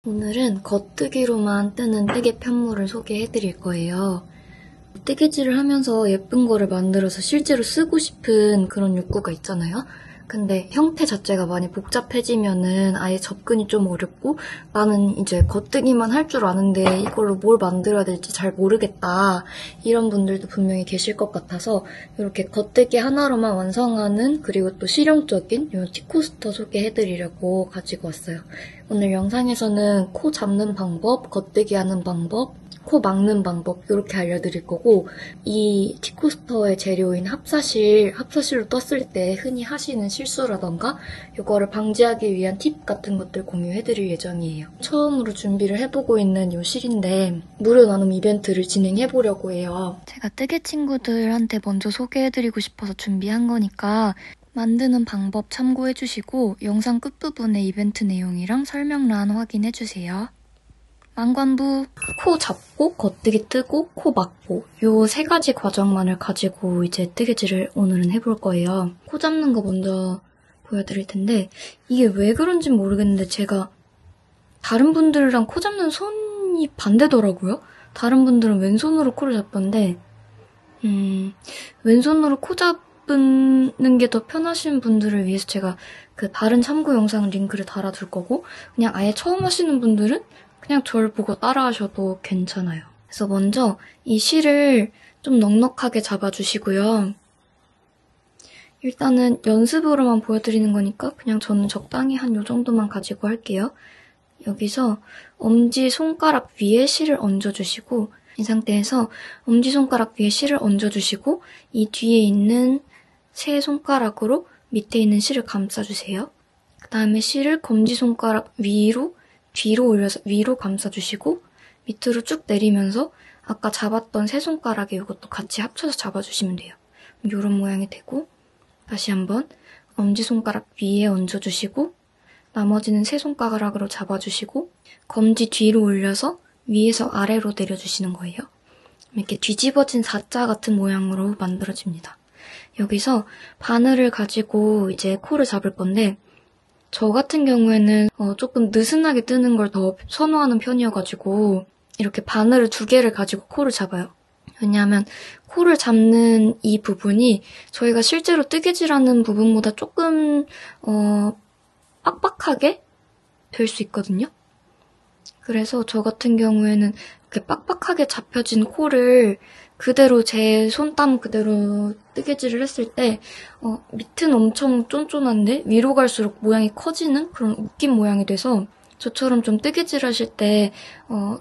오늘은 겉뜨기로만 뜨는 뜨개 편물을 소개해드릴 거예요. 뜨개질을 하면서 예쁜 거를 만들어서 실제로 쓰고 싶은 그런 욕구가 있잖아요. 근데 형태 자체가 많이 복잡해지면은 아예 접근이 좀 어렵고 나는 이제 겉뜨기만 할 줄 아는데 이걸로 뭘 만들어야 될지 잘 모르겠다. 이런 분들도 분명히 계실 것 같아서 이렇게 겉뜨기 하나로만 완성하는 그리고 또 실용적인 이 티코스터 소개해드리려고 가지고 왔어요. 오늘 영상에서는 코 잡는 방법, 겉뜨기 하는 방법, 코 막는 방법 이렇게 알려드릴 거고 이 티코스터의 재료인 합사실로 떴을 때 흔히 하시는 실수라던가 이거를 방지하기 위한 팁 같은 것들 공유해드릴 예정이에요. 처음으로 준비를 해보고 있는 이 실인데 무료 나눔 이벤트를 진행해보려고 해요. 제가 뜨개 친구들한테 먼저 소개해드리고 싶어서 준비한 거니까 만드는 방법 참고해주시고 영상 끝부분에 이벤트 내용이랑 설명란 확인해주세요. 망관부, 코 잡고, 겉뜨기 뜨고, 코 막고 요 세 가지 과정만을 가지고 이제 뜨개질을 오늘은 해볼 거예요. 코 잡는 거 먼저 보여드릴 텐데 이게 왜 그런지 모르겠는데 제가 다른 분들이랑 코 잡는 손이 반대더라고요. 다른 분들은 왼손으로 코를 잡던데 왼손으로 코 잡는 게 더 편하신 분들을 위해서 제가 그 다른 참고 영상 링크를 달아둘 거고 그냥 아예 처음 하시는 분들은 그냥 저를 보고 따라하셔도 괜찮아요. 그래서 먼저 이 실을 좀 넉넉하게 잡아주시고요. 일단은 연습으로만 보여드리는 거니까 그냥 저는 적당히 한 요 정도만 가지고 할게요. 여기서 엄지손가락 위에 실을 얹어주시고 이 상태에서 엄지손가락 위에 실을 얹어주시고 이 뒤에 있는 세 손가락으로 밑에 있는 실을 감싸주세요. 그 다음에 실을 검지손가락 뒤로 올려서 위로 감싸주시고 밑으로 쭉 내리면서 아까 잡았던 세 손가락에 이것도 같이 합쳐서 잡아주시면 돼요. 이런 모양이 되고 다시 한번 엄지손가락 위에 얹어주시고 나머지는 세 손가락으로 잡아주시고 검지 뒤로 올려서 위에서 아래로 내려주시는 거예요. 이렇게 뒤집어진 사자 같은 모양으로 만들어집니다. 여기서 바늘을 가지고 이제 코를 잡을 건데 저 같은 경우에는 조금 느슨하게 뜨는 걸 더 선호하는 편이어가지고 이렇게 바늘을 2개를 가지고 코를 잡아요. 왜냐하면 코를 잡는 이 부분이 저희가 실제로 뜨개질하는 부분보다 조금 빡빡하게 될 수 있거든요. 그래서 저 같은 경우에는 이렇게 빡빡하게 잡혀진 코를 그대로 제 손땀 그대로 뜨개질을 했을 때 밑은 엄청 쫀쫀한데 위로 갈수록 모양이 커지는 그런 웃긴 모양이 돼서 저처럼 좀 뜨개질 하실 때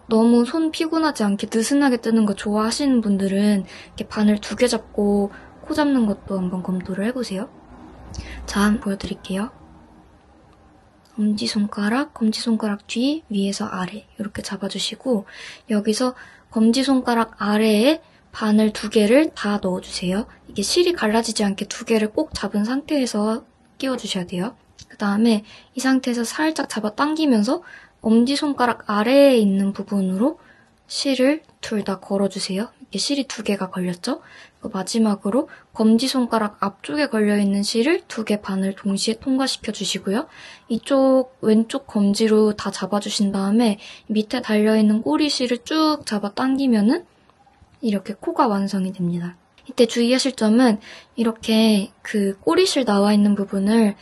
너무 손 피곤하지 않게 느슨하게 뜨는 거 좋아하시는 분들은 이렇게 바늘 2개 잡고 코 잡는 것도 한번 검토를 해보세요. 자, 한번 보여드릴게요. 검지손가락 뒤, 위에서 아래 이렇게 잡아주시고 여기서 검지손가락 아래에 바늘 2개를 다 넣어주세요. 이게 실이 갈라지지 않게 2개를 꼭 잡은 상태에서 끼워주셔야 돼요. 그 다음에 이 상태에서 살짝 잡아당기면서 엄지손가락 아래에 있는 부분으로 실을 둘 다 걸어주세요. 이렇게 실이 2개가 걸렸죠? 마지막으로 검지손가락 앞쪽에 걸려있는 실을 2개 바늘 동시에 통과시켜 주시고요. 이쪽 왼쪽 검지로 다 잡아주신 다음에 밑에 달려있는 꼬리 실을 쭉 잡아당기면은 이렇게 코가 완성이 됩니다. 이때 주의하실 점은 이렇게 그 꼬리실 나와 있는 부분을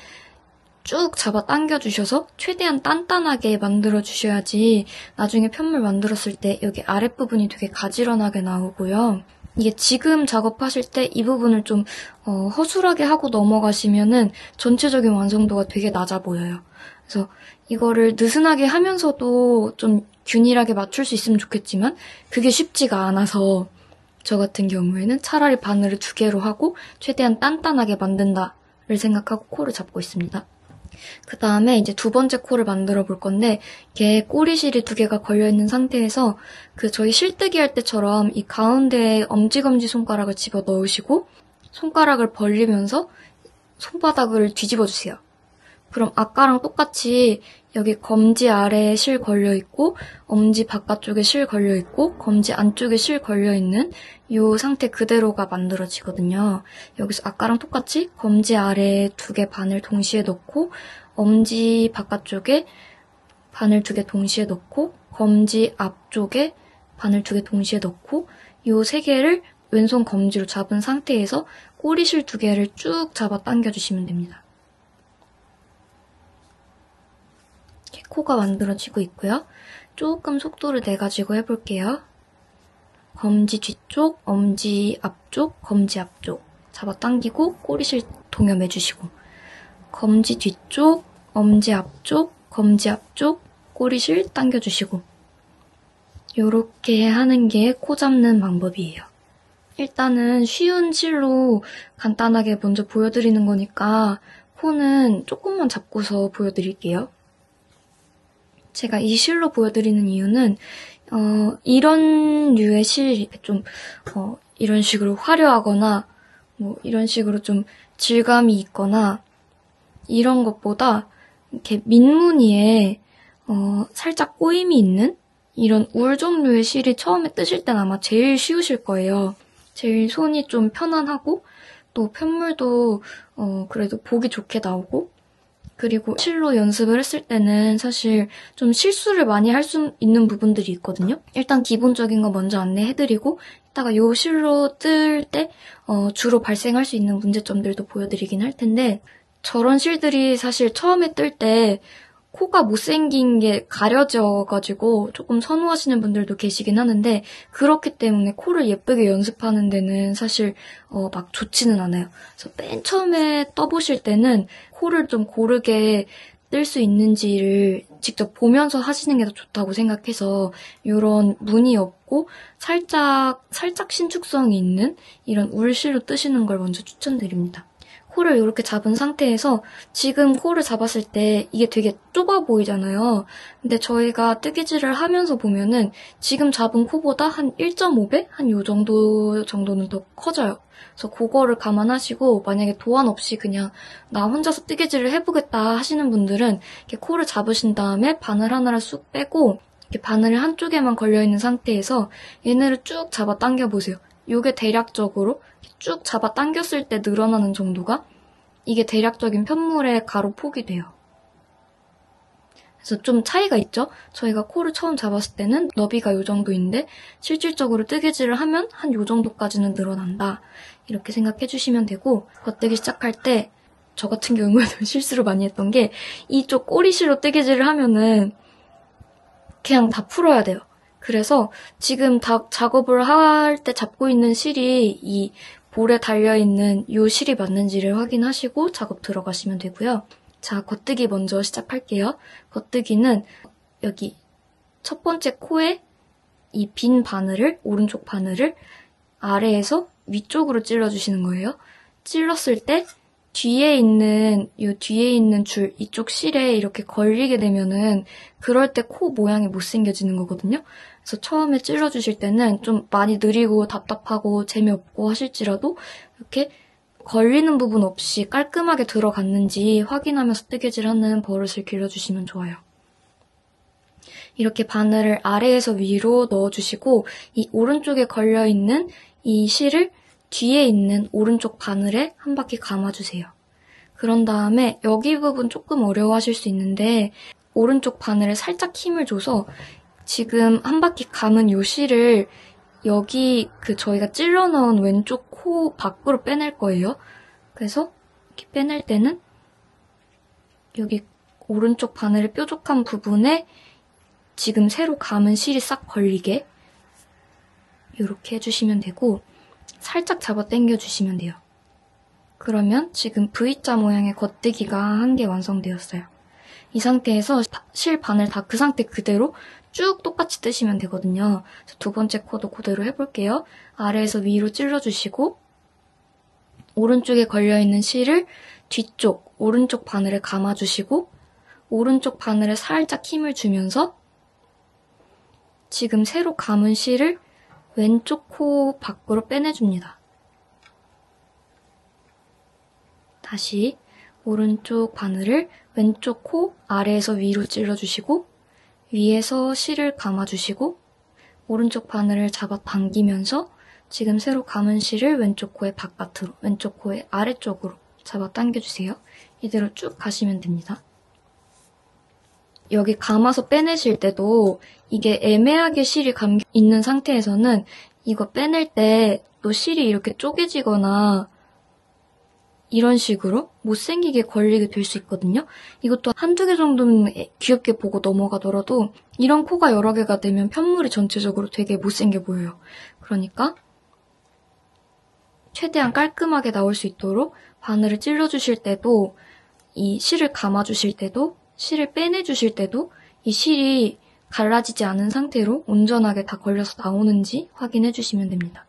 쭉 잡아 당겨주셔서 최대한 단단하게 만들어주셔야지 나중에 편물 만들었을 때 여기 아랫부분이 되게 가지런하게 나오고요. 이게 지금 작업하실 때 이 부분을 좀 허술하게 하고 넘어가시면은 전체적인 완성도가 되게 낮아 보여요. 그래서 이거를 느슨하게 하면서도 좀 균일하게 맞출 수 있으면 좋겠지만 그게 쉽지가 않아서 저 같은 경우에는 차라리 바늘을 2개로 하고 최대한 단단하게 만든다를 생각하고 코를 잡고 있습니다. 그 다음에 이제 2번째 코를 만들어 볼 건데 이게 꼬리실이 2개가 걸려있는 상태에서 그 저희 실뜨기 할 때처럼 이 가운데에 엄지검지 손가락을 집어 넣으시고 손가락을 벌리면서 손바닥을 뒤집어 주세요. 그럼 아까랑 똑같이 여기 검지 아래에 실 걸려있고 엄지 바깥쪽에 실 걸려있고 검지 안쪽에 실 걸려있는 이 상태 그대로가 만들어지거든요. 여기서 아까랑 똑같이 검지 아래에 2개 바늘 동시에 넣고 엄지 바깥쪽에 바늘 2개 동시에 넣고 검지 앞쪽에 바늘 2개 동시에 넣고 이 3개를 왼손 검지로 잡은 상태에서 꼬리실 2개를 쭉 잡아 당겨주시면 됩니다. 이렇게 코가 만들어지고 있고요. 조금 속도를 내가지고 해볼게요. 검지 뒤쪽, 엄지 앞쪽, 검지 앞쪽 잡아당기고 꼬리실 동여매주시고 검지 뒤쪽, 엄지 앞쪽, 검지 앞쪽, 꼬리실 당겨주시고 이렇게 하는 게 코 잡는 방법이에요. 일단은 쉬운 실로 간단하게 먼저 보여드리는 거니까 코는 조금만 잡고서 보여드릴게요. 제가 이 실로 보여드리는 이유는 이런 류의 실이 좀 이런 식으로 화려하거나 뭐 이런 식으로 좀 질감이 있거나 이런 것보다 이렇게 민무늬에 살짝 꼬임이 있는 이런 울 종류의 실이 처음에 뜨실 땐 아마 제일 쉬우실 거예요. 제일 손이 좀 편안하고 또 편물도 그래도 보기 좋게 나오고 그리고 실로 연습을 했을 때는 사실 좀 실수를 많이 할 수 있는 부분들이 있거든요. 일단 기본적인 거 먼저 안내해드리고 이따가 이 실로 뜰 때 주로 발생할 수 있는 문제점들도 보여드리긴 할 텐데 저런 실들이 사실 처음에 뜰 때 코가 못생긴 게 가려져가지고 조금 선호하시는 분들도 계시긴 하는데 그렇기 때문에 코를 예쁘게 연습하는 데는 사실 막 좋지는 않아요. 그래서 맨 처음에 떠보실 때는 코를 좀 고르게 뜰 수 있는지를 직접 보면서 하시는 게 더 좋다고 생각해서 이런 무늬 없고 살짝 신축성이 있는 이런 울실로 뜨시는 걸 먼저 추천드립니다. 코를 이렇게 잡은 상태에서 지금 코를 잡았을 때 이게 되게 좁아 보이잖아요. 근데 저희가 뜨개질을 하면서 보면은 지금 잡은 코보다 한 1.5배? 한 요 정도는 더 커져요. 그래서 그거를 감안하시고 만약에 도안 없이 그냥 나 혼자서 뜨개질을 해보겠다 하시는 분들은 이렇게 코를 잡으신 다음에 바늘 하나를 쑥 빼고 이렇게 바늘이 한쪽에만 걸려있는 상태에서 얘네를 쭉 잡아 당겨보세요. 이게 대략적으로 쭉 잡아 당겼을 때 늘어나는 정도가 이게 대략적인 편물의 가로 폭이 돼요. 그래서 좀 차이가 있죠? 저희가 코를 처음 잡았을 때는 너비가 이 정도인데 실질적으로 뜨개질을 하면 한 이 정도까지는 늘어난다. 이렇게 생각해 주시면 되고 겉뜨기 시작할 때 저 같은 경우에는 실수를 많이 했던 게 이쪽 꼬리실로 뜨개질을 하면은 그냥 다 풀어야 돼요. 그래서 지금 다 작업을 할 때 잡고 있는 실이 이 볼에 달려있는 이 실이 맞는지를 확인하시고 작업 들어가시면 되고요. 자, 겉뜨기 먼저 시작할게요. 겉뜨기는 여기 첫 번째 코에 이 빈 바늘을, 오른쪽 바늘을 아래에서 위쪽으로 찔러주시는 거예요. 찔렀을 때 뒤에 있는 줄, 이쪽 실에 이렇게 걸리게 되면은 그럴 때 코 모양이 못생겨지는 거거든요. 그래서 처음에 찔러주실 때는 좀 많이 느리고 답답하고 재미없고 하실지라도 이렇게 걸리는 부분 없이 깔끔하게 들어갔는지 확인하면서 뜨개질하는 버릇을 길러주시면 좋아요. 이렇게 바늘을 아래에서 위로 넣어주시고 이 오른쪽에 걸려있는 이 실을 뒤에 있는 오른쪽 바늘에 한 바퀴 감아주세요. 그런 다음에 여기 부분 조금 어려워하실 수 있는데 오른쪽 바늘에 살짝 힘을 줘서 지금 한 바퀴 감은 요 실을 여기 저희가 찔러 넣은 왼쪽 코 밖으로 빼낼 거예요. 그래서 이렇게 빼낼 때는 여기 오른쪽 바늘의 뾰족한 부분에 지금 새로 감은 실이 싹 걸리게 이렇게 해주시면 되고 살짝 잡아 당겨주시면 돼요. 그러면 지금 V자 모양의 겉뜨기가 한 개 완성되었어요. 이 상태에서 실 바늘 다 그 상태 그대로 쭉 똑같이 뜨시면 되거든요. 두 번째 코도 그대로 해볼게요. 아래에서 위로 찔러주시고 오른쪽에 걸려있는 실을 뒤쪽, 오른쪽 바늘에 감아주시고 오른쪽 바늘에 살짝 힘을 주면서 지금 새로 감은 실을 왼쪽 코 밖으로 빼내줍니다. 다시 오른쪽 바늘을 왼쪽 코 아래에서 위로 찔러주시고 위에서 실을 감아주시고 오른쪽 바늘을 잡아 당기면서 지금 새로 감은 실을 왼쪽 코의 바깥으로, 왼쪽 코의 아래쪽으로 잡아 당겨주세요. 이대로 쭉 가시면 됩니다. 여기 감아서 빼내실 때도 이게 애매하게 실이 감겨 있는 상태에서는 이거 빼낼 때 또 실이 이렇게 쪼개지거나 이런 식으로 못생기게 걸리게 될 수 있거든요. 이것도 한두 개 정도는 귀엽게 보고 넘어가더라도 이런 코가 여러 개가 되면 편물이 전체적으로 되게 못생겨 보여요. 그러니까 최대한 깔끔하게 나올 수 있도록 바늘을 찔러주실 때도 이 실을 감아주실 때도 실을 빼내주실 때도 이 실이 갈라지지 않은 상태로 온전하게 다 걸려서 나오는지 확인해주시면 됩니다.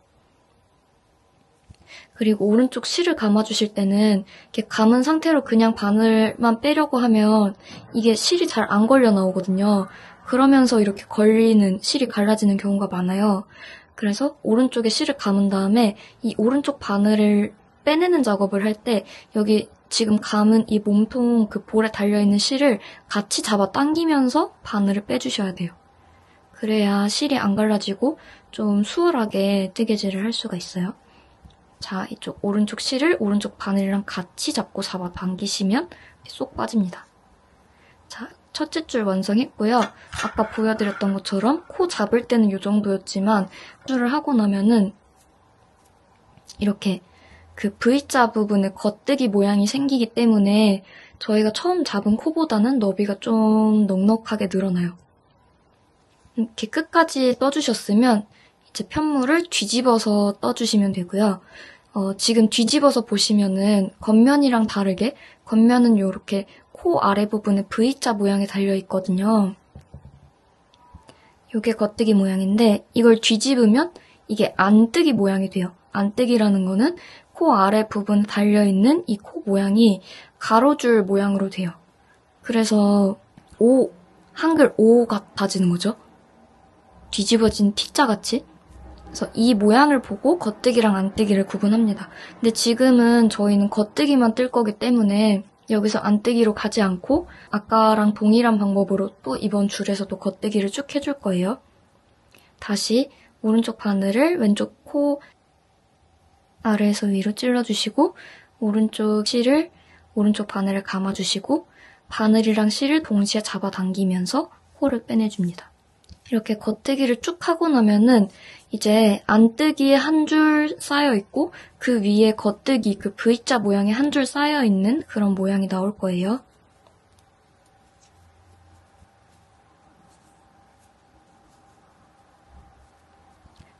그리고 오른쪽 실을 감아주실 때는 이렇게 감은 상태로 그냥 바늘만 빼려고 하면 이게 실이 잘 안 걸려 나오거든요. 그러면서 이렇게 걸리는, 실이 갈라지는 경우가 많아요. 그래서 오른쪽에 실을 감은 다음에 이 오른쪽 바늘을 빼내는 작업을 할 때 여기 지금 감은 이 몸통 그 볼에 달려있는 실을 같이 잡아 당기면서 바늘을 빼주셔야 돼요. 그래야 실이 안 갈라지고 좀 수월하게 뜨개질을 할 수가 있어요. 자, 이쪽 오른쪽 실을 오른쪽 바늘이랑 같이 잡고 잡아 당기시면 쏙 빠집니다. 자, 첫째 줄 완성했고요. 아까 보여드렸던 것처럼 코 잡을 때는 이 정도였지만 줄을 하고 나면은 이렇게 그 V자 부분에 겉뜨기 모양이 생기기 때문에 저희가 처음 잡은 코보다는 너비가 좀 넉넉하게 늘어나요. 이렇게 끝까지 떠주셨으면 이제 편물을 뒤집어서 떠주시면 되고요. 지금 뒤집어서 보시면은 겉면이랑 다르게 겉면은 이렇게 코 아래 부분에 V자 모양이 달려있거든요. 이게 겉뜨기 모양인데 이걸 뒤집으면 이게 안뜨기 모양이 돼요. 안뜨기라는 거는 코 아래 부분에 달려있는 이 코 모양이 가로줄 모양으로 돼요. 그래서 O, 한글 O 같아지는 거죠. 뒤집어진 T자같이. 그래서 이 모양을 보고 겉뜨기랑 안뜨기를 구분합니다. 근데 지금은 저희는 겉뜨기만 뜰 거기 때문에 여기서 안뜨기로 가지 않고 아까랑 동일한 방법으로 또 이번 줄에서도 겉뜨기를 쭉 해줄 거예요. 다시 오른쪽 바늘을 왼쪽 코 아래에서 위로 찔러주시고 오른쪽 실을 오른쪽 바늘을 감아주시고 바늘이랑 실을 동시에 잡아당기면서 코를 빼내줍니다. 이렇게 겉뜨기를 쭉 하고 나면은 이제 안뜨기에 한 줄 쌓여있고 그 위에 겉뜨기 그 V자 모양의 한 줄 쌓여있는 그런 모양이 나올 거예요.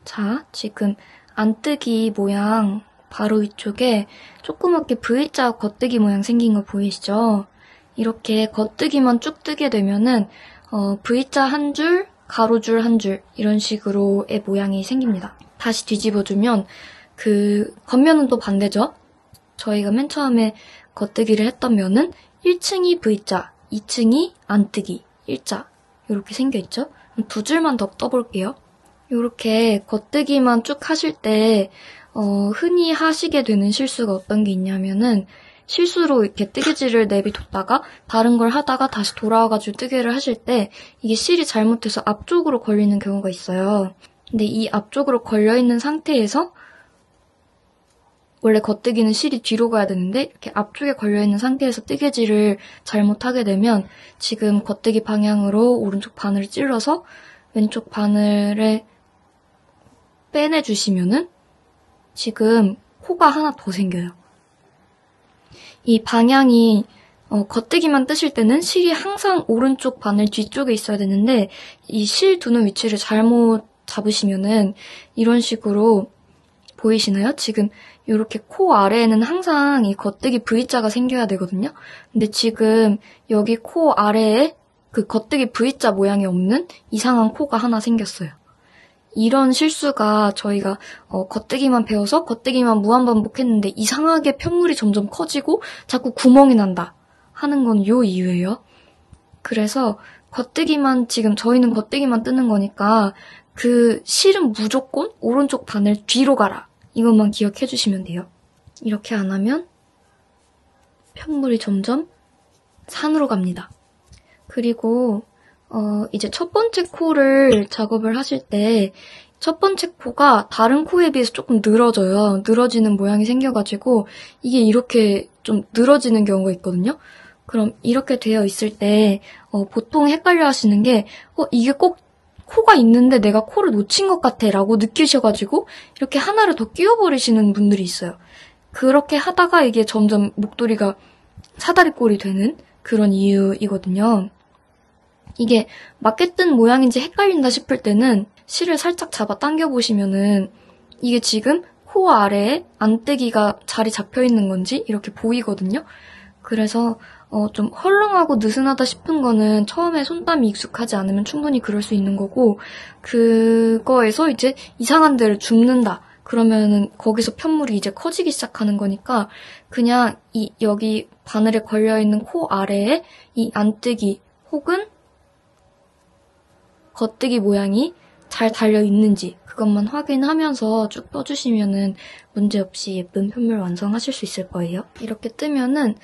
자, 지금 안뜨기 모양 바로 위쪽에 조그맣게 V자 겉뜨기 모양 생긴 거 보이시죠? 이렇게 겉뜨기만 쭉 뜨게 되면은 V자 한 줄, 가로줄 한 줄 이런 식으로의 모양이 생깁니다. 다시 뒤집어주면 그 겉면은 또 반대죠. 저희가 맨 처음에 겉뜨기를 했던 면은 1층이 V자, 2층이 안뜨기, 일자 이렇게 생겨있죠. 두 줄만 더 떠볼게요. 이렇게 겉뜨기만 쭉 하실 때 흔히 하시게 되는 실수가 어떤 게 있냐면은 실수로 이렇게 뜨개질을 내비뒀다가 다른 걸 하다가 다시 돌아와가지고 뜨개를 하실 때 이게 실이 잘못해서 앞쪽으로 걸리는 경우가 있어요. 근데 이 앞쪽으로 걸려있는 상태에서 원래 겉뜨기는 실이 뒤로 가야 되는데 이렇게 앞쪽에 걸려있는 상태에서 뜨개질을 잘못하게 되면 지금 겉뜨기 방향으로 오른쪽 바늘을 찔러서 왼쪽 바늘을 빼내주시면은 지금 코가 하나 더 생겨요. 이 방향이 겉뜨기만 뜨실 때는 실이 항상 오른쪽 바늘 뒤쪽에 있어야 되는데 이 실 두는 위치를 잘못 잡으시면은 이런 식으로 보이시나요? 지금 이렇게 코 아래에는 항상 이 겉뜨기 V자가 생겨야 되거든요. 근데 지금 여기 코 아래에 그 겉뜨기 V자 모양이 없는 이상한 코가 하나 생겼어요. 이런 실수가 저희가 겉뜨기만 배워서 겉뜨기만 무한반복했는데 이상하게 편물이 점점 커지고 자꾸 구멍이 난다 하는 건 이 이유예요. 그래서 겉뜨기만 지금 저희는 겉뜨기만 뜨는 거니까 그 실은 무조건 오른쪽 바늘 뒤로 가라. 이것만 기억해 주시면 돼요. 이렇게 안 하면 편물이 점점 산으로 갑니다. 그리고 이제 첫 번째 코를 작업을 하실 때 첫 번째 코가 다른 코에 비해서 조금 늘어져요. 늘어지는 모양이 생겨가지고 이게 이렇게 좀 늘어지는 경우가 있거든요. 그럼 이렇게 되어 있을 때 보통 헷갈려 하시는 게 이게 꼭 코가 있는데 내가 코를 놓친 것 같아 라고 느끼셔가지고 이렇게 하나를 더 끼워버리시는 분들이 있어요. 그렇게 하다가 이게 점점 목도리가 사다리꼴이 되는 그런 이유이거든요. 이게 맞게 뜬 모양인지 헷갈린다 싶을 때는 실을 살짝 잡아 당겨보시면은 이게 지금 코 아래에 안떼기가 자리 잡혀있는 건지 이렇게 보이거든요. 그래서 좀 헐렁하고 느슨하다 싶은 거는 처음에 손땀이 익숙하지 않으면 충분히 그럴 수 있는 거고, 그거에서 이제 이상한 데를 줍는다. 그러면은 거기서 편물이 이제 커지기 시작하는 거니까 그냥 여기 바늘에 걸려있는 코 아래에 이 안뜨기 혹은 겉뜨기 모양이 잘 달려있는지 그것만 확인하면서 쭉 떠주시면은 문제없이 예쁜 편물 완성하실 수 있을 거예요. 이렇게 뜨면은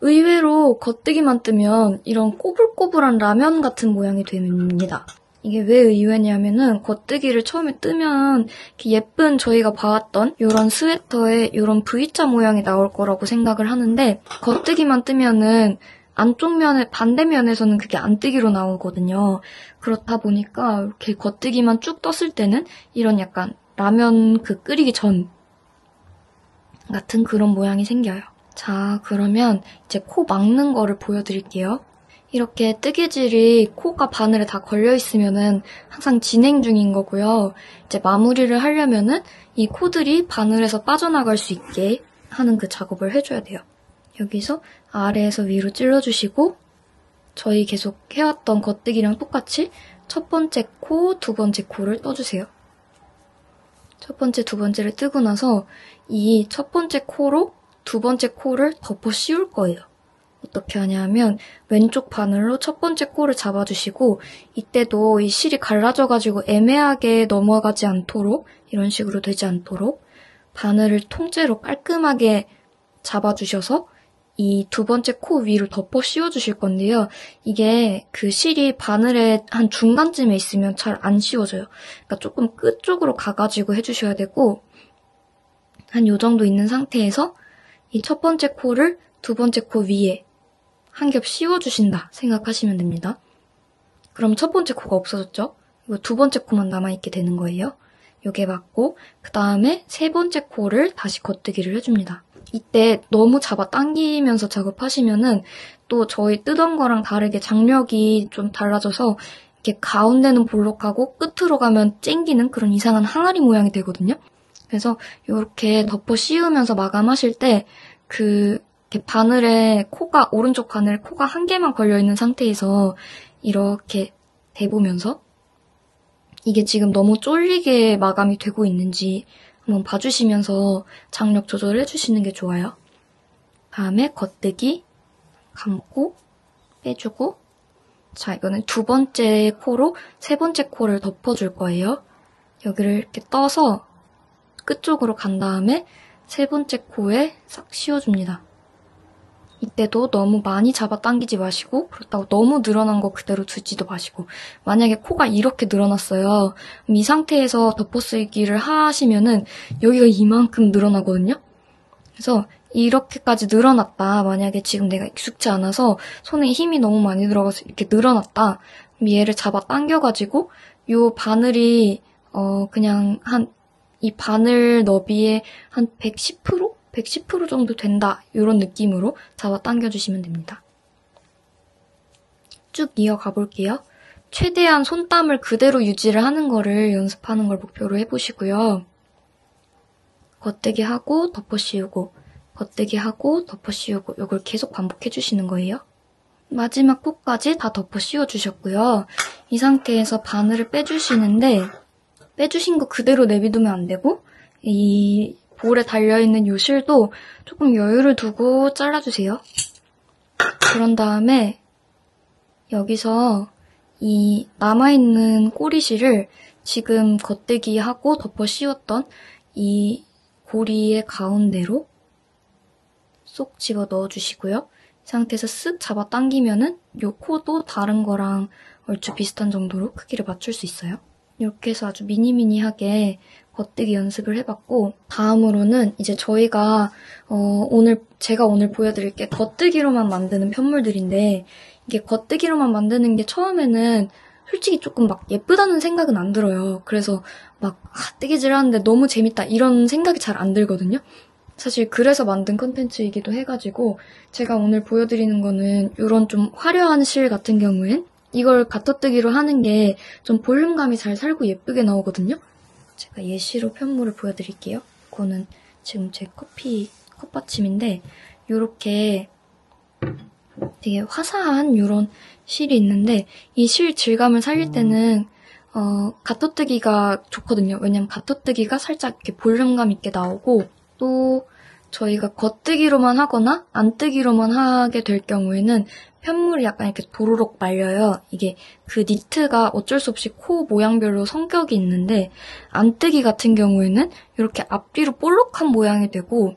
의외로 겉뜨기만 뜨면 이런 꼬불꼬불한 라면 같은 모양이 됩니다. 이게 왜 의외냐면은 겉뜨기를 처음에 뜨면 이렇게 예쁜 저희가 봐왔던 이런 스웨터에 이런 V자 모양이 나올 거라고 생각을 하는데 겉뜨기만 뜨면은 안쪽 면에 반대면에서는 그게 안뜨기로 나오거든요. 그렇다 보니까 이렇게 겉뜨기만 쭉 떴을 때는 이런 약간 라면 끓이기 전 같은 그런 모양이 생겨요. 자, 그러면 이제 코 막는 거를 보여드릴게요. 이렇게 뜨개질이 코가 바늘에 다 걸려있으면은 항상 진행 중인 거고요. 이제 마무리를 하려면은 이 코들이 바늘에서 빠져나갈 수 있게 하는 그 작업을 해줘야 돼요. 여기서 아래에서 위로 찔러주시고 저희 계속 해왔던 겉뜨기랑 똑같이 첫 번째 코, 두 번째 코를 떠주세요. 첫 번째, 두 번째를 뜨고 나서 이 첫 번째 코로 두 번째 코를 덮어 씌울 거예요. 어떻게 하냐면 왼쪽 바늘로 첫 번째 코를 잡아주시고 이때도 이 실이 갈라져가지고 애매하게 넘어가지 않도록 이런 식으로 되지 않도록 바늘을 통째로 깔끔하게 잡아주셔서 이 두 번째 코 위를 덮어 씌워주실 건데요. 이게 그 실이 바늘의 한 중간쯤에 있으면 잘 안 씌워져요. 그러니까 조금 끝 쪽으로 가가지고 해주셔야 되고 한 요 정도 있는 상태에서 이 첫 번째 코를 두 번째 코 위에 한 겹 씌워주신다 생각하시면 됩니다. 그럼 첫 번째 코가 없어졌죠? 이거 두 번째 코만 남아있게 되는 거예요. 요게 맞고 그 다음에 세 번째 코를 다시 겉뜨기를 해줍니다. 이때 너무 잡아당기면서 작업하시면은 또 저희 뜨던 거랑 다르게 장력이 좀 달라져서 이렇게 가운데는 볼록하고 끝으로 가면 쨍기는 그런 이상한 항아리 모양이 되거든요. 그래서 이렇게 덮어 씌우면서 마감하실 때 이렇게 바늘에 오른쪽 바늘에 코가 한 개만 걸려있는 상태에서 이렇게 대보면서 이게 지금 너무 쫄리게 마감이 되고 있는지 한번 봐주시면서 장력 조절을 해주시는 게 좋아요. 다음에 겉뜨기 감고 빼주고 자, 이거는 두 번째 코로 세 번째 코를 덮어줄 거예요. 여기를 이렇게 떠서 끝쪽으로 간 다음에 세 번째 코에 싹 씌워줍니다. 이때도 너무 많이 잡아당기지 마시고 그렇다고 너무 늘어난 거 그대로 두지도 마시고 만약에 코가 이렇게 늘어났어요. 그럼 이 상태에서 덮어쓰기를 하시면은 여기가 이만큼 늘어나거든요. 그래서 이렇게까지 늘어났다. 만약에 지금 내가 익숙지 않아서 손에 힘이 너무 많이 들어가서 이렇게 늘어났다. 그럼 얘를 잡아당겨가지고 요 바늘이 그냥 이 바늘 너비의 한 110%? 110% 정도 된다. 이런 느낌으로 잡아당겨주시면 됩니다. 쭉 이어가 볼게요. 최대한 손땀을 그대로 유지를 하는 거를 연습하는 걸 목표로 해보시고요. 겉뜨기 하고 덮어 씌우고 겉뜨기 하고 덮어 씌우고 이걸 계속 반복해주시는 거예요. 마지막 코까지 다 덮어 씌워주셨고요. 이 상태에서 바늘을 빼주시는데 빼주신 거 그대로 내비두면 안 되고 이 볼에 달려있는 요 실도 조금 여유를 두고 잘라주세요. 그런 다음에 여기서 이 남아있는 꼬리실을 지금 겉뜨기하고 덮어 씌웠던 이 고리의 가운데로 쏙 집어 넣어주시고요. 이 상태에서 쓱 잡아당기면은 요 코도 다른 거랑 얼추 비슷한 정도로 크기를 맞출 수 있어요. 이렇게 해서 아주 미니미니하게 겉뜨기 연습을 해봤고, 다음으로는 이제 제가 오늘 보여드릴 게 겉뜨기로만 만드는 편물들인데, 이게 겉뜨기로만 만드는 게 처음에는 솔직히 조금 막 예쁘다는 생각은 안 들어요. 그래서 막 뜨개질 하는데 너무 재밌다 이런 생각이 잘 안 들거든요. 사실 그래서 만든 컨텐츠이기도 해가지고 제가 오늘 보여드리는 거는 이런 좀 화려한 실 같은 경우엔 이걸 가터뜨기로 하는 게 좀 볼륨감이 잘 살고 예쁘게 나오거든요. 제가 예시로 편물을 보여드릴게요. 이거는 지금 제 커피 컵받침인데 이렇게 되게 화사한 이런 실이 있는데 이 실 질감을 살릴 때는 가터뜨기가 좋거든요. 왜냐면 가터뜨기가 살짝 이렇게 볼륨감 있게 나오고 또 저희가 겉뜨기로만 하거나 안뜨기로만 하게 될 경우에는 편물이 약간 이렇게 도로록 말려요. 이게 그 니트가 어쩔 수 없이 코 모양별로 성격이 있는데 안뜨기 같은 경우에는 이렇게 앞뒤로 볼록한 모양이 되고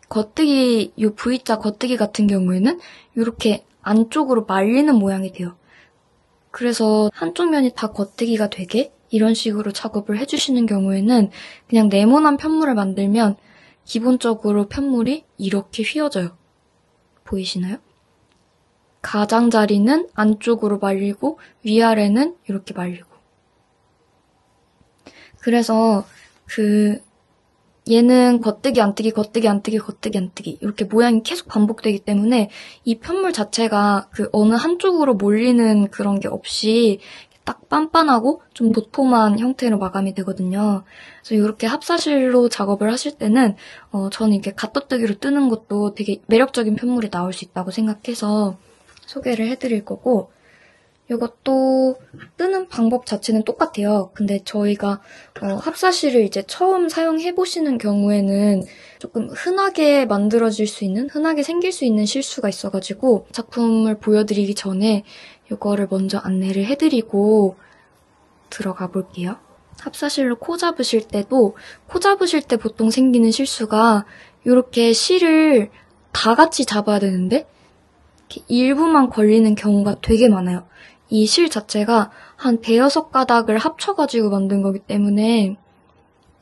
겉뜨기, 이 V자 겉뜨기 같은 경우에는 이렇게 안쪽으로 말리는 모양이 돼요. 그래서 한쪽 면이 다 겉뜨기가 되게 이런 식으로 작업을 해주시는 경우에는 그냥 네모난 편물을 만들면 기본적으로 편물이 이렇게 휘어져요. 보이시나요? 가장자리는 안쪽으로 말리고 위아래는 이렇게 말리고. 그래서 얘는 겉뜨기, 안뜨기, 겉뜨기, 안뜨기, 겉뜨기, 안뜨기 이렇게 모양이 계속 반복되기 때문에 이 편물 자체가 어느 한쪽으로 몰리는 그런 게 없이 딱 빤빤하고 좀 도톰한 형태로 마감이 되거든요. 그래서 이렇게 합사실로 작업을 하실 때는 저는 이렇게 가터뜨기로 뜨는 것도 되게 매력적인 편물이 나올 수 있다고 생각해서 소개를 해드릴 거고 이것도 뜨는 방법 자체는 똑같아요. 근데 저희가 합사실을 이제 처음 사용해보시는 경우에는 조금 흔하게 만들어질 수 있는, 흔하게 생길 수 있는 실수가 있어가지고 작품을 보여드리기 전에 이거를 먼저 안내를 해드리고 들어가 볼게요. 합사실로 코 잡으실 때 보통 생기는 실수가 이렇게 실을 다 같이 잡아야 되는데 이렇게 일부만 걸리는 경우가 되게 많아요. 이 실 자체가 한 5-6가닥을 합쳐가지고 만든 거기 때문에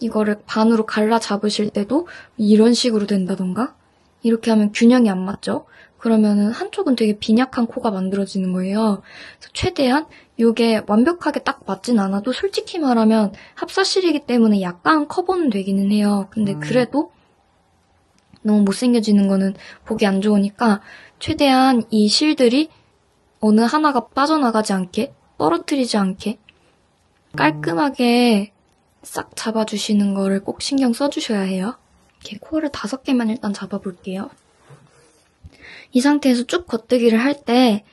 이거를 반으로 갈라 잡으실 때도 이런 식으로 된다던가 이렇게 하면 균형이 안 맞죠? 그러면은 한쪽은 되게 빈약한 코가 만들어지는 거예요. 그래서 최대한 이게 완벽하게 딱 맞진 않아도 솔직히 말하면 합사실이기 때문에 약간 커버는 되기는 해요. 근데 그래도 너무 못생겨지는 거는 보기 안 좋으니까 최대한 이 실들이 어느 하나가 빠져나가지 않게, 떨어뜨리지 않게 깔끔하게 싹 잡아주시는 거를 꼭 신경 써주셔야 해요. 이렇게 코를 5개만 일단 잡아볼게요. 이 상태에서 쭉 겉뜨기를 할 때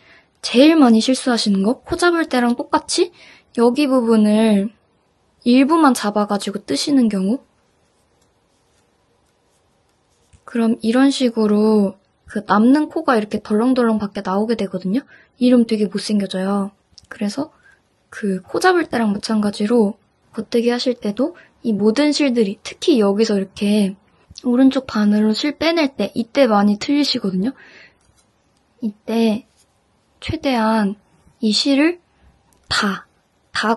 제일 많이 실수하시는 거, 코 잡을 때랑 똑같이 여기 부분을 일부만 잡아가지고 뜨시는 경우 그럼 이런 식으로 남는 코가 이렇게 덜렁덜렁 밖에 나오게 되거든요. 이러면 되게 못생겨져요. 그래서 코 잡을 때랑 마찬가지로 겉뜨기 하실 때도 이 모든 실들이 특히 여기서 이렇게 오른쪽 반으로 실 빼낼 때 이때 많이 틀리시거든요. 이때 최대한 이 실을 다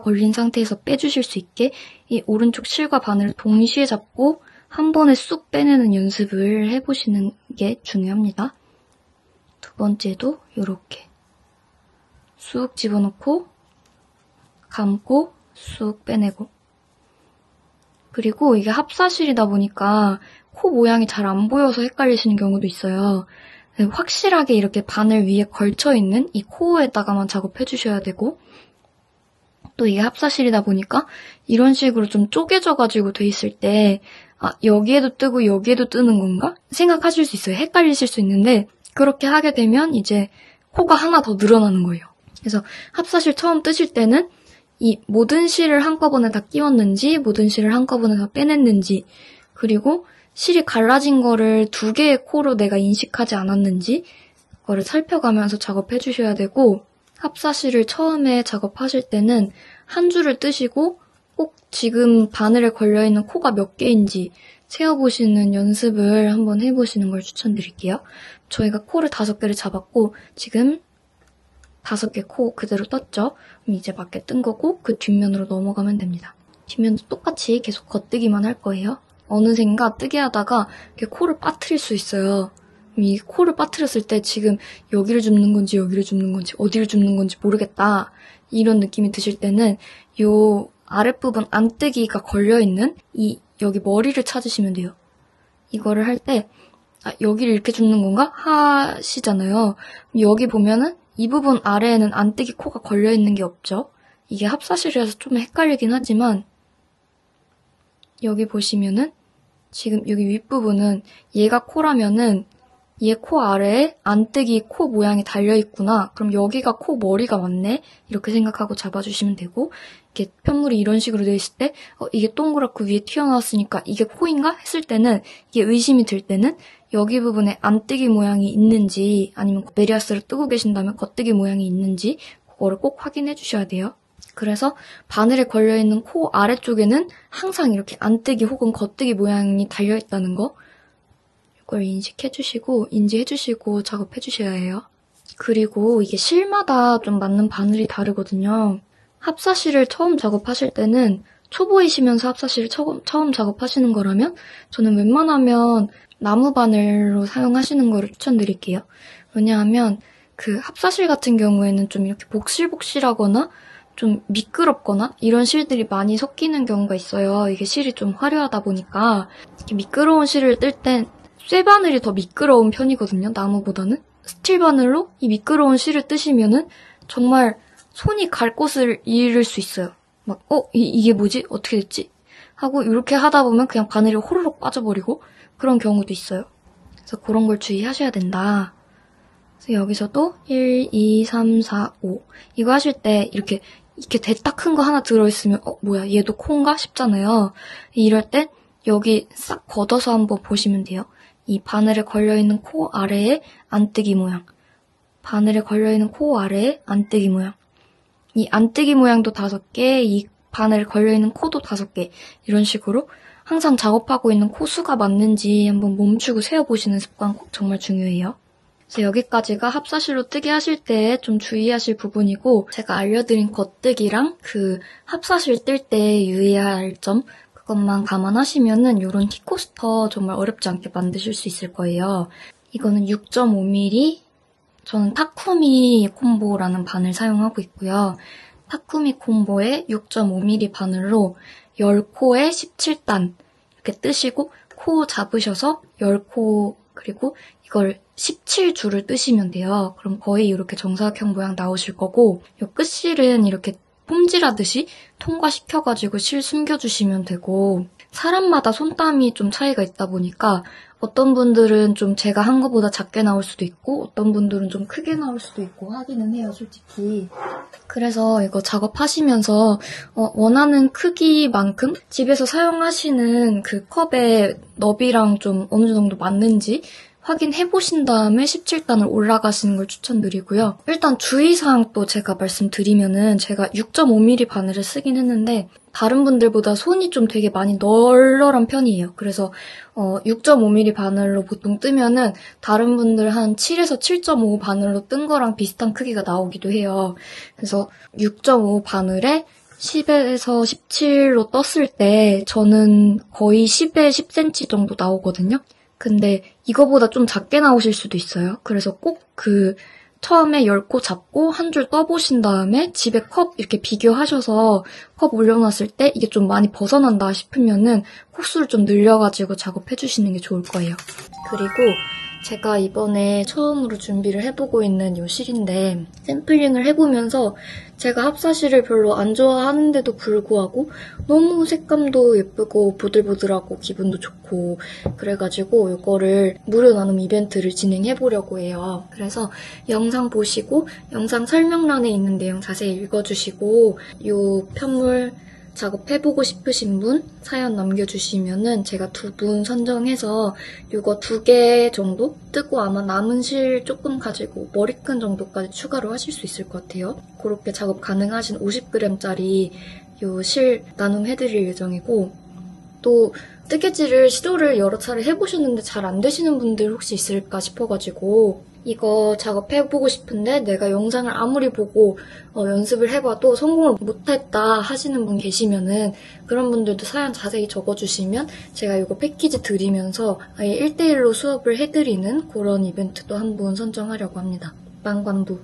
걸린 상태에서 빼주실 수 있게 이 오른쪽 실과 바늘을 동시에 잡고 한 번에 쑥 빼내는 연습을 해보시는 게 중요합니다. 두 번째도 이렇게 쑥 집어넣고 감고 쑥 빼내고 그리고 이게 합사실이다 보니까 코 모양이 잘 안 보여서 헷갈리시는 경우도 있어요. 확실하게 이렇게 바늘 위에 걸쳐있는 이 코에다가만 작업해주셔야 되고 또 이게 합사실이다 보니까 이런 식으로 좀 쪼개져가지고 돼 있을 때 여기에도 뜨고 여기에도 뜨는 건가? 생각하실 수 있어요. 헷갈리실 수 있는데 그렇게 하게 되면 이제 코가 하나 더 늘어나는 거예요. 그래서 합사실 처음 뜨실 때는 이 모든 실을 한꺼번에 다 끼웠는지 모든 실을 한꺼번에 다 빼냈는지 그리고 실이 갈라진 거를 2개의 코로 내가 인식하지 않았는지 그거를 살펴가면서 작업해 주셔야 되고 합사실을 처음에 작업하실 때는 한 줄을 뜨시고 꼭 지금 바늘에 걸려있는 코가 몇 개인지 세어보시는 연습을 한번 해보시는 걸 추천드릴게요. 저희가 코를 5개를 잡았고 지금 5개 코 그대로 떴죠? 그럼 이제 맞게 뜬 거고 그 뒷면으로 넘어가면 됩니다. 뒷면도 똑같이 계속 겉뜨기만 할 거예요. 어느샌가 뜨게 하다가 이렇게 코를 빠뜨릴 수 있어요. 이 코를 빠뜨렸을 때 지금 여기를 줍는 건지 여기를 줍는 건지 어디를 줍는 건지 모르겠다. 이런 느낌이 드실 때는 요 아랫부분 안뜨기가 걸려있는 여기 머리를 찾으시면 돼요. 이거를 할 때 여기를 이렇게 줍는 건가? 하시잖아요. 여기 보면은 이 부분 아래에는 안뜨기 코가 걸려있는 게 없죠. 이게 합사실이라서 좀 헷갈리긴 하지만 여기 보시면은 지금 여기 윗부분은 얘가 코라면은 얘 코 아래에 안뜨기 코 모양이 달려있구나. 그럼 여기가 코 머리가 맞네. 이렇게 생각하고 잡아주시면 되고 이렇게 편물이 이런 식으로 되어 있을 때 이게 동그랗고 위에 튀어나왔으니까 이게 코인가? 했을 때는 이게 의심이 들 때는 여기 부분에 안뜨기 모양이 있는지 아니면 메리아스를 뜨고 계신다면 겉뜨기 모양이 있는지 그거를 꼭 확인해 주셔야 돼요. 그래서 바늘에 걸려있는 코 아래쪽에는 항상 이렇게 안뜨기 혹은 겉뜨기 모양이 달려있다는 거 이걸 인지해주시고 작업해주셔야 해요. 그리고 이게 실마다 좀 맞는 바늘이 다르거든요. 합사실을 처음 작업하실 때는 초보이시면서 합사실을 처음 작업하시는 거라면 저는 웬만하면 나무 바늘로 사용하시는 거를 추천드릴게요. 왜냐하면 그 합사실 같은 경우에는 좀 이렇게 복실복실하거나 좀 미끄럽거나 이런 실들이 많이 섞이는 경우가 있어요. 이게 실이 좀 화려하다 보니까 이렇게 미끄러운 실을 뜰 땐 쇠바늘이 더 미끄러운 편이거든요. 나무보다는. 스틸 바늘로 이 미끄러운 실을 뜨시면은 정말 손이 갈 곳을 잃을 수 있어요. 막 이게 뭐지? 어떻게 됐지? 하고 이렇게 하다 보면 그냥 바늘이 호로록 빠져버리고 그런 경우도 있어요. 그래서 그런 걸 주의하셔야 된다. 그래서 여기서도 1, 2, 3, 4, 5 이거 하실 때 이렇게 대따 큰 거 하나 들어있으면 뭐야 얘도 콩가? 싶잖아요. 이럴 때 여기 싹 걷어서 한번 보시면 돼요. 이 바늘에 걸려있는 코 아래에 안뜨기 모양 바늘에 걸려있는 코 아래에 안뜨기 모양 이 안뜨기 모양도 5개 이 바늘에 걸려있는 코도 5개 이런 식으로 항상 작업하고 있는 코 수가 맞는지 한번 멈추고 세어보시는 습관 꼭 정말 중요해요. 그래서 여기까지가 합사실로 뜨기 하실 때 좀 주의하실 부분이고 제가 알려드린 겉뜨기랑 그 합사실 뜰 때 유의해야 할 점 그것만 감안하시면은 이런 티코스터 정말 어렵지 않게 만드실 수 있을 거예요. 이거는 6.5mm 저는 타쿠미 콤보라는 바늘 사용하고 있고요. 타쿠미 콤보에 6.5mm 바늘로 10코에 17단 이렇게 뜨시고 코 잡으셔서 10코 그리고 이걸 17줄을 뜨시면 돼요. 그럼 거의 이렇게 정사각형 모양 나오실 거고 이 끝실은 이렇게 폼질하듯이 통과시켜가지고 실 숨겨주시면 되고 사람마다 손땀이 좀 차이가 있다 보니까 어떤 분들은 좀 제가 한 것보다 작게 나올 수도 있고 어떤 분들은 좀 크게 나올 수도 있고 하기는 해요, 솔직히. 그래서 이거 작업하시면서 원하는 크기만큼 집에서 사용하시는 그 컵의 너비랑 좀 어느 정도 맞는지 확인해보신 다음에 17단을 올라가시는 걸 추천드리고요. 일단 주의사항 또 제가 말씀드리면은 제가 6.5mm 바늘을 쓰긴 했는데 다른 분들보다 손이 좀 되게 많이 널널한 편이에요. 그래서 6.5mm 바늘로 보통 뜨면은 다른 분들 한 7에서 7.5 바늘로 뜬 거랑 비슷한 크기가 나오기도 해요. 그래서 6.5 바늘에 10에서 17로 떴을 때 저는 거의 10에 10cm 정도 나오거든요. 근데 이거보다 좀 작게 나오실 수도 있어요. 그래서 꼭 처음에 10코 잡고 한 줄 떠보신 다음에 집에 컵 이렇게 비교하셔서 컵 올려놨을 때 이게 좀 많이 벗어난다 싶으면은 콕수를 좀 늘려가지고 작업해주시는 게 좋을 거예요. 그리고 제가 이번에 처음으로 준비를 해보고 있는 이 실인데 샘플링을 해보면서 제가 합사실을 별로 안 좋아하는데도 불구하고 너무 색감도 예쁘고 보들보들하고 기분도 좋고 그래가지고 이거를 무료 나눔 이벤트를 진행해보려고 해요. 그래서 영상 보시고 영상 설명란에 있는 내용 자세히 읽어주시고 이 편물 작업해보고 싶으신 분 사연 남겨주시면은 제가 2분 선정해서 이거 2개 정도 뜨고 아마 남은 실 조금 가지고 머리끈 정도까지 추가로 하실 수 있을 것 같아요. 그렇게 작업 가능하신 50g짜리 이 실 나눔해드릴 예정이고 또 뜨개질을 시도를 여러 차례 해보셨는데 잘 안 되시는 분들 혹시 있을까 싶어가지고 이거 작업해보고 싶은데 내가 영상을 아무리 보고 연습을 해봐도 성공을 못했다 하시는 분 계시면은 그런 분들도 사연 자세히 적어주시면 제가 이거 패키지 드리면서 아예 1대1로 수업을 해드리는 그런 이벤트도 한 분 선정하려고 합니다. 망관부.